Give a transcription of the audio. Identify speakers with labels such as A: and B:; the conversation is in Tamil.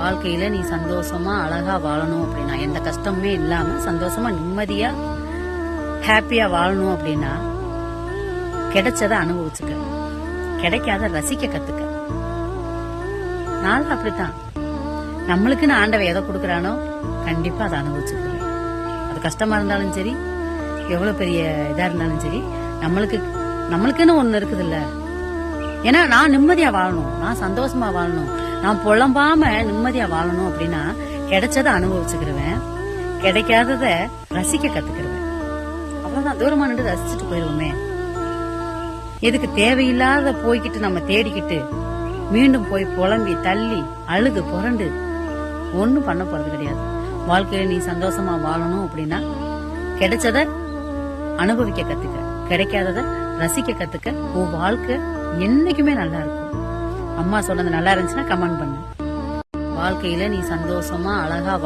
A: வாழ்க்கையில நீ சந்தோஷமா அழகா வாழணும் அப்படின்னா, எந்த கஷ்டமுமே இல்லாம சந்தோஷமா நிம்மதியா ஹாப்பியா வாழணும் அப்படின்னா, கிடைச்சத அனுபவிச்சுக்க, கிடைக்காத ரசிக்க கத்துக்க. நான் அப்படித்தான். நம்மளுக்குன்னு ஆண்டவன் எதை கொடுக்கறானோ கண்டிப்பா அதை அனுபவிச்சுக்கிறேன். அது கஷ்டமா இருந்தாலும் சரி, எவ்வளவு பெரிய இதா இருந்தாலும் சரி, நம்மளுக்குன்னு ஒண்ணு இருக்குது இல்ல. ஏன்னா நான் நிம்மதியா வாழணும், நான் சந்தோஷமா வாழணும், நான் புலம்பாம நிம்மதியா வாழணும் அப்படின்னா கிடைச்சத அனுபவிச்சுக்கிருவேன், கிடைக்காதத ரசிக்க கத்துக்கிடுவேன். அவ்வளவுதான். தூரமா நின்று ரசிச்சுட்டு போயிருவோமே. எதுக்கு தேவையில்லாத போய்கிட்டு நம்ம தேடிக்கிட்டு மீண்டும் போய் புலம்பி தள்ளி அழுது புரண்டு ஒண்ணும் பண்ண போறது கிடையாது. வாழ்க்கையில நீ சந்தோஷமா வாழணும் அப்படின்னா கிடைச்சத அனுபவிக்க கத்துக்க, கிடைக்காதத ரசிக்க கத்துக்க. உன் வாழ்க்கை என்னைக்குமே நல்லா இருக்கும். அம்மா சொன்னது நல்லா இருந்துச்சுன்னா கமெண்ட் பண்ணு. வாழ்க்கையில நீ சந்தோஷமா அழகா